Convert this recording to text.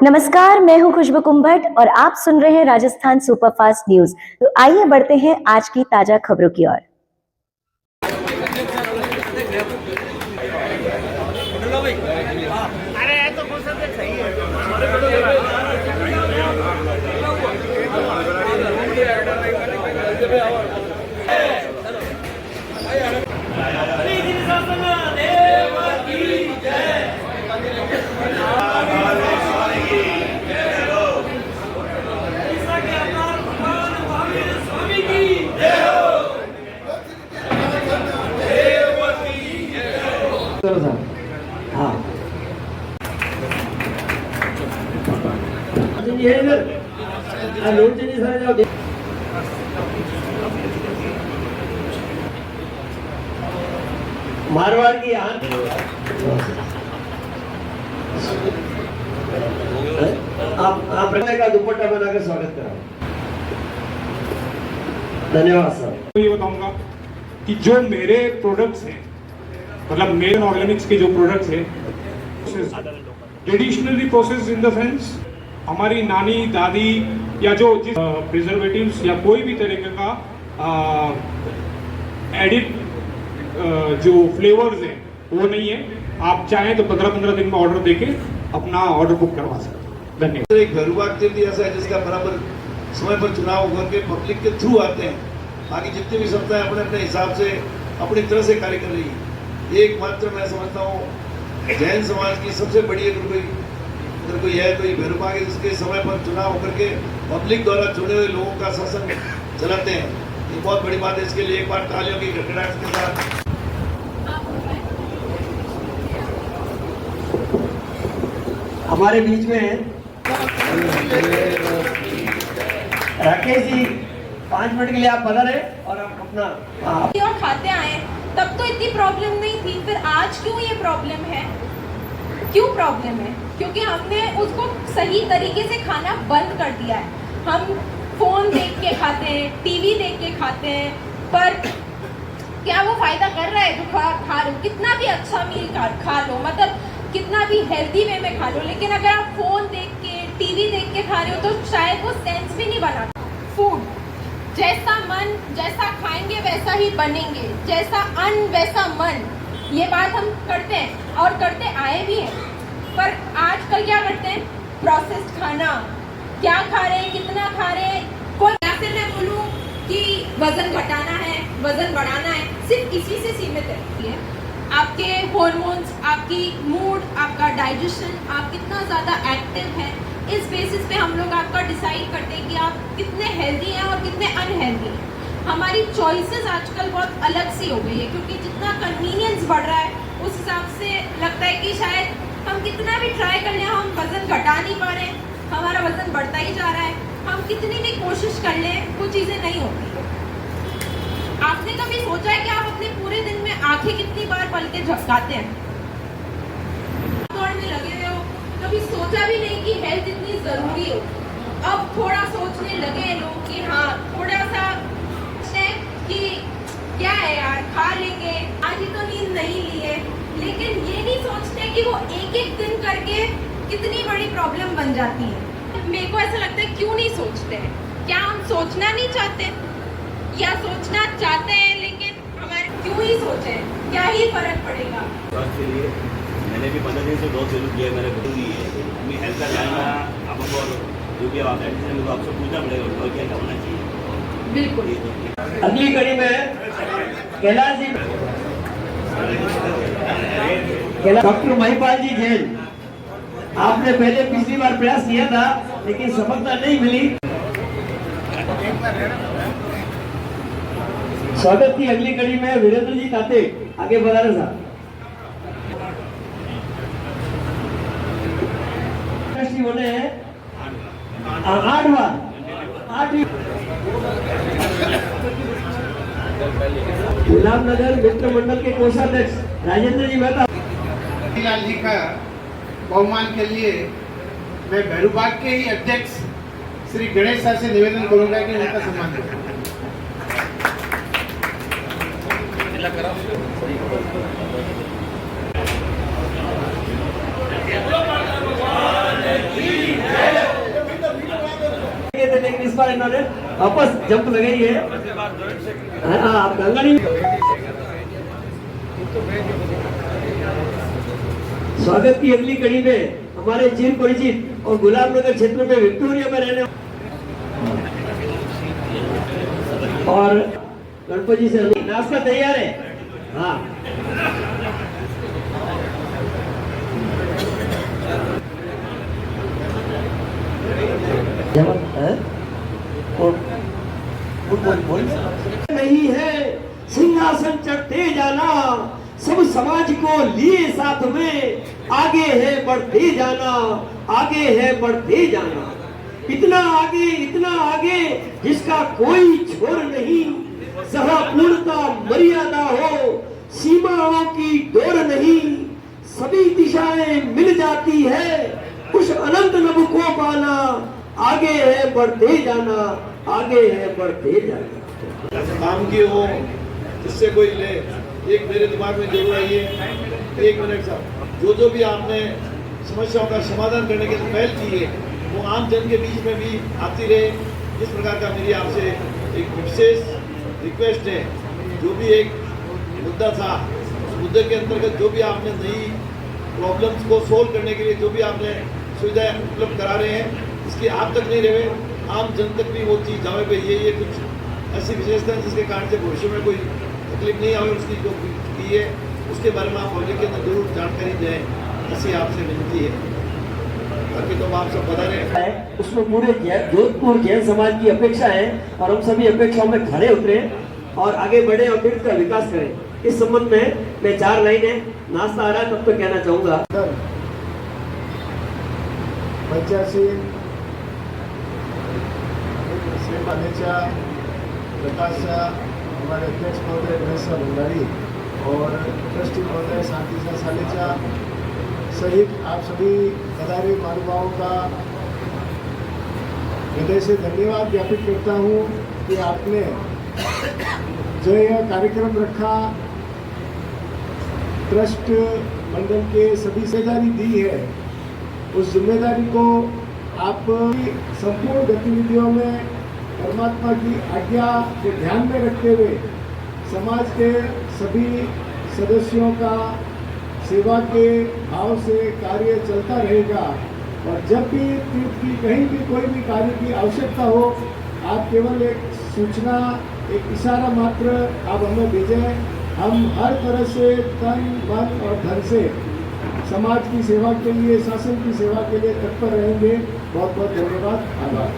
नमस्कार, मैं हूं खुशबू कुंभट और आप सुन रहे हैं राजस्थान सुपरफास्ट न्यूज। तो आइए बढ़ते हैं आज की ताजा खबरों की ओर। मारवाड़ की आप का दुपट्टा बनाकर स्वागत करा। धन्यवाद सर। ये बताऊंगा कि जो मेरे प्रोडक्ट्स हैं, मतलब मेन ऑर्गेनिक्स के जो प्रोडक्ट्स हैं, traditionally process in the sense हमारी नानी दादी या जो जिस प्रिजर्वेटिव्स या कोई भी तरीके का एडिट जो फ्लेवर्स हैं वो नहीं है। आप चाहें तो 15-15 दिन में ऑर्डर देके अपना ऑर्डर बुक करवा सकते हैं। धन्यवाद। एक घरुवाक ऐसा है जिसका बराबर समय पर चुनाव होकर के पब्लिक के थ्रू आते हैं। बाकी जितनी भी संस्थाएं अपने अपने हिसाब से अपनी तरह से कार्य कर रही है। एकमात्र मैं समझता हूँ जैन समाज की सबसे बड़ी अगर कोई है तो ये भैरवबाग है, जिसके समय पर चुनाव होकर के पब्लिक द्वारा चुने हुए लोगों का शासन चलाते हैं। ये बहुत बड़ी बात है। इसके लिए एक बार तालियों की गड़गड़ाहट के साथ हमारे बीच में राकेश जी 5 मिनट के लिए आप बता रहे और आप अपना और खाते आए, तब तो इतनी प्रॉब्लम नहीं थी। फिर आज क्यों ये प्रॉब्लम है? क्यों प्रॉब्लम है? क्योंकि हमने उसको सही तरीके से खाना बंद कर दिया है। हम फोन देख के खाते हैं, टीवी देख के खाते हैं, पर क्या वो फायदा कर रहा है? जो खा लो, कितना भी अच्छा मील खा लो, मतलब कितना भी हेल्दी वे में खा लो, लेकिन अगर आप फोन देख के टीवी देख के खा रहे हो तो शायद वो सेंस भी नहीं बनाता। फूड जैसा मन, जैसा खाएंगे वैसा ही बनेंगे, जैसा अन्न वैसा मन, ये बात हम करते हैं और करते आए भी हैं। पर आजकल क्या करते हैं? प्रोसेस्ड खाना, क्या खा रहे हैं, कितना खा रहे हैं। कोई या फिर मैं बोलूँ कि वजन घटाना है, वजन बढ़ाना है, सिर्फ इसी से सीमित रहती है। आपके हार्मोन्स, आपकी मूड, आपका डाइजेशन, आप कितना ज़्यादा एक्टिव हैं, इस बेसिस पे हम लोग आपका डिसाइड करते हैं कि आप कितने हेल्दी हैं और कितने अनहेल्दी हैं। हमारी चॉइसेस आजकल बहुत अलग सी हो गई है, क्योंकि जितना कन्वीनियंस बढ़ रहा है उस हिसाब से लगता है कि शायद हम कितना भी ट्राई कर लें हम वज़न घटा नहीं पा रहे हैं, हमारा वज़न बढ़ता ही जा रहा है। हम कितनी भी कोशिश कर लें वो चीज़ें नहीं होती। आपने कभी सोचा है कि आप अपने पूरे दिन में आंखें कितनी बार पल के झपकाते हैं? दौड़ में लगे हुए हो, कभी सोचा भी नहीं कि हेल्थ इतनी जरूरी हो। अब थोड़ा सोचने लगे लोग कि हाँ थोड़ा सा कि क्या है यार, खा लेंगे, आज ही तो नींद नहीं ली है, लेकिन ये नहीं सोचते कि वो एक एक दिन करके कितनी बड़ी प्रॉब्लम बन जाती है। मेरे को ऐसा लगता है क्यों नहीं सोचते हैं? क्या हम सोचना नहीं चाहते या सोचना चाहते हैं लेकिन हमारे क्यों ही सोचे? क्या ही फर्क पड़ेगा? के लिए मैंने भी 15 दिन से डोज शुरू किया। मैंने बताई है अपनी हेल्थ का ध्यान आपको जो भी आप मेरे को आपसे पूछना पड़ेगा क्या करना चाहिए। बिल्कुल। अगली कड़ी में कैलाश जी, डॉक्टर महिपाल जी जैन, आपने पहले पिछली बार प्रयास किया था लेकिन सफलता नहीं मिली। स्वागत की अगली कड़ी में वीरेंद्र जी ताते, आगे बढ़ा रहे साहब। होने हैं 8 बार गुलामनगर मित्र मंडल के कोषाध्यक्ष राजेंद्र जी मेहता लाल जी का बहुमान के लिए मैं भैरवबाग के ही अध्यक्ष श्री गणेश सर से निवेदन करूंगा कि उनका सम्मान करें। बार इन्होंने वापस जंप लगाई है। हाँ, आप गंगा नहीं। स्वागत की अगली कड़ी में हमारे चिर परिचित और गुलामनगर क्षेत्र में विक्टोरिया में रहने और गणपति से नाश्ता तैयार है। हाँ, नहीं है सिंहासन चढ़ते जाना, सब समाज को लिए साथ में, आगे है बढ़ते जाना, आगे है बढ़ते जाना, इतना आगे जिसका कोई छोर नहीं, जहाँ पूर्णता मर्यादा हो, सीमाओं की डोर नहीं, सभी दिशाएं मिल जाती है, उस अनंत नभ को पाना, आगे है बढ़ते जाना, आगे है बढ़ते जाना। काम की हो इससे कोई ले, एक मेरे दिमाग में जरूर आई है, 1 मिनट साहब, जो भी आपने समस्याओं का समाधान करने की पहल की है वो आम जन के बीच में भी आती रहे। इस प्रकार का मेरी आपसे एक विशेष रिक्वेस्ट है। जो भी एक मुद्दा था उस मुद्दे के अंतर्गत जो भी आपने नई प्रॉब्लम्स को सोल्व करने के लिए जो भी आपने सुविधाएं उपलब्ध करा रहे हैं, इसकी आप तक नहीं रहे, आम जन तक भी वो चीज़ जावे पे ये कुछ ऐसी विशेषता है जिसके कारण से भविष्य में कोई तकलीफ नहीं आवे, उसकी जो की है उसके बारे में आप पब्लिक के अंदर जरूर जानकारी दें, ऐसी आपसे विनती है। बाकी तो आप सब बता रहे हैं उसमें पूरे जोधपुर जैन समाज की अपेक्षा है और हम सभी अपेक्षाओं में खड़े उतरे और आगे बढ़े और फिर का विकास करें। इस संबंध में मैं 4 लाइनें नाश्ता आ रहा है तब तो कहना चाहूंगा। 85 श्री मानेचा प्रकाशा हमारे अध्यक्ष महोदय गणेश भंडारी और ट्रस्टी महोदय शांति सालेचा सहित आप सभी पधारे महानुभावों का हृदय से धन्यवाद ज्ञापित करता हूँ कि आपने जो यह कार्यक्रम रखा, ट्रस्ट मंडल के सभी जिम्मेदारी दी है, उस जिम्मेदारी को आप संपूर्ण गतिविधियों में परमात्मा की आज्ञा को ध्यान में रखते हुए समाज के सभी सदस्यों का सेवा के भाव से कार्य चलता रहेगा। और जब भी तीर्थ की कहीं भी कोई भी कार्य की आवश्यकता हो, आप केवल एक सूचना, एक इशारा मात्र आप हमें भेजें, हम हर तरह से तन मन और धन से समाज की सेवा के लिए, शासन की सेवा के लिए तत्पर रहेंगे। बहुत बहुत धन्यवाद, आभार।